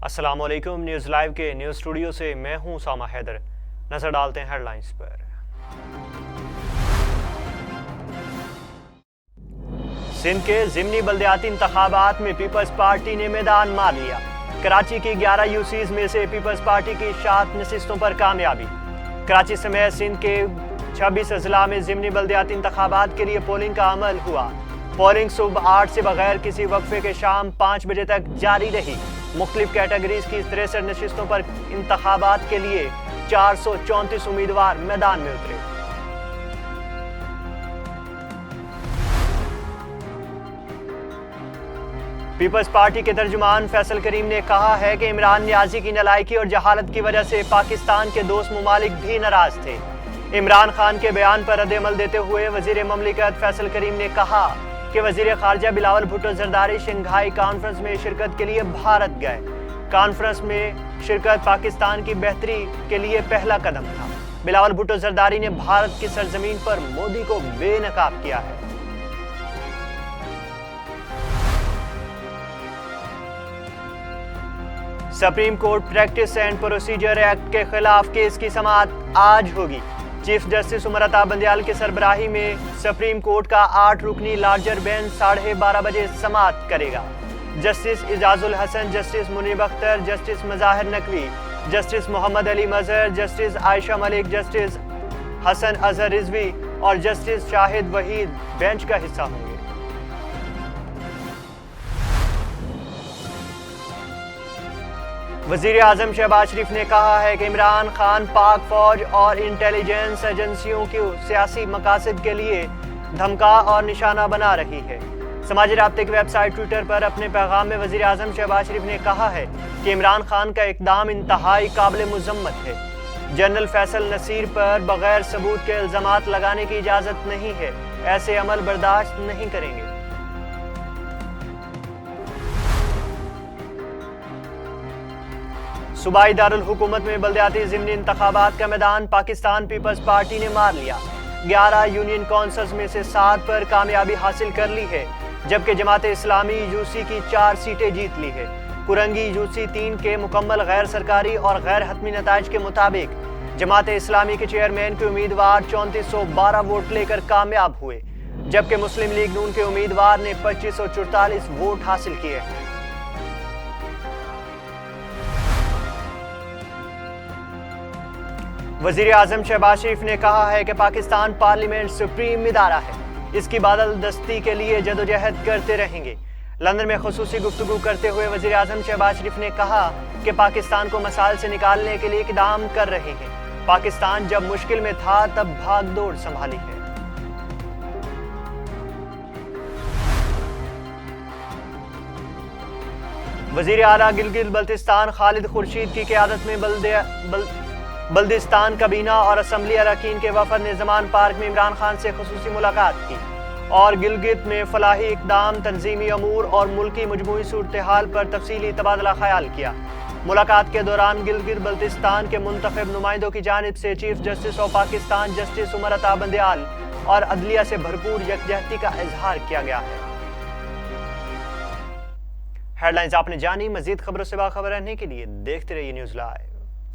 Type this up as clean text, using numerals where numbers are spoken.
السلام علیکم، news live کے نیوز اسٹوڈیو سے میں ہوں سامہ حیدر۔ نظر ڈالتے ہیں ہیڈ لائنز پر۔ سندھ کے ضمنی بلدیاتی انتخابات میں پیپلز پارٹی نے میدان مار لیا۔ کراچی کی 11 یوسیز میں سے پیپلز پارٹی کی 7 نشستوں پر کامیابی۔ کراچی سمیت سندھ کے 26 اضلاع میں ضمنی بلدیاتی انتخابات کے لیے پولنگ کا عمل ہوا۔ پولنگ صبح 8 سے بغیر کسی وقفے کے شام 5 بجے تک جاری رہی۔ مختلف کیٹیگریز کی 63 نشستوں پر انتخابات کے لیے 434 امیدوار میدان میں اترے۔ پیپلز پارٹی کے ترجمان فیصل کریم نے کہا ہے کہ عمران نیازی کی نالائکی اور جہالت کی وجہ سے پاکستان کے دوست ممالک بھی ناراض تھے۔ عمران خان کے بیان پر رد عمل دیتے ہوئے وزیر مملکت فیصل کریم نے کہا کہ وزیر خارجہ بلاول بھٹو زرداری شنگھائی کانفرنس میں شرکت کے لیے بھارت گئے۔ کانفرنس میں شرکت پاکستان کی بہتری کے لیے پہلا قدم تھا۔ بلاول بھٹو زرداری نے بھارت کی سرزمین پر مودی کو بے نقاب کیا ہے۔ Supreme court practice and procedure act کے خلاف کیس کی سماعت آج ہوگی۔ چیف جسٹس عمر عطا بندیال کی سربراہی میں سپریم کورٹ کا 8 رکنی لارجر بینچ 12:30 بجے سماعت کرے گا۔ جسٹس اعجاز الحسن، جسٹس منیب اختر، جسٹس مظاہر نقوی، جسٹس محمد علی مظہر، جسٹس عائشہ ملک، جسٹس حسن اظہر رضوی اور جسٹس شاہد وحید بینچ کا حصہ ہوں گے۔ وزیر اعظم شہباز شریف نے کہا ہے کہ عمران خان پاک فوج اور انٹیلیجنس ایجنسیوں کو سیاسی مقاصد کے لیے دھمکا اور نشانہ بنا رہی ہے۔ سماجی رابطے کی ویب سائٹ ٹویٹر پر اپنے پیغام میں وزیر اعظم شہباز شریف نے کہا ہے کہ عمران خان کا اقدام انتہائی قابل مذمت ہے۔ جنرل فیصل نصیر پر بغیر ثبوت کے الزامات لگانے کی اجازت نہیں ہے، ایسے عمل برداشت نہیں کریں گے۔ صوبائی دارالحکومت میں بلدیاتی ضمنی انتخابات کا میدان پاکستان پیپلز پارٹی نے مار لیا۔ 11 یونین کونسلز میں سے 7 پر کامیابی حاصل کر لی ہے، جبکہ جماعت اسلامی یوسی کی 4 سیٹیں جیت لی ہے۔ کرنگی یوسی 3 کے مکمل غیر سرکاری اور غیر حتمی نتائج کے مطابق جماعت اسلامی کے چیئرمین کے امیدوار 3412 ووٹ لے کر کامیاب ہوئے، جبکہ مسلم لیگ نون کے امیدوار نے 2544 ووٹ حاصل کیے ہیں۔ وزیر اعظم شہباز شریف نے کہا ہے کہ پاکستان پارلیمنٹ سپریم ادارہ ہے، اس کی بالادستی کے لیے جدوجہد کرتے رہیں گے۔ لندن میں خصوصی گفتگو کرتے ہوئے وزیر اعظم شہباز شریف نے کہا کہ پاکستان کو مسائل سے نکالنے کے لیے اقدام کر رہے ہیں۔ پاکستان جب مشکل میں تھا تب بھاگ دوڑ سنبھالی ہے۔ وزیر اعلیٰ گلگت بلتستان خالد خورشید کی قیادت میں بلدستان کابینہ اور اسمبلی اراکین کے وفد نے زمان پارک میں عمران خان سے خصوصی ملاقات کی اور گلگت میں فلاحی اقدام، تنظیمی امور اور ملکی مجموعی صورتحال پر تفصیلی تبادلہ خیال کیا۔ ملاقات کے دوران گلگت بلتستان کے منتخب نمائندوں کی جانب سے chief justice of Pakistan justice Umar Ata Bandial اور عدلیہ سے بھرپور یکجہتی کا اظہار کیا گیا ہے۔ ہیڈ لائنز آپ نے جانی، مزید خبروں سے باخبر رہنے کے لیے دیکھتے رہیے نیوز لائیو۔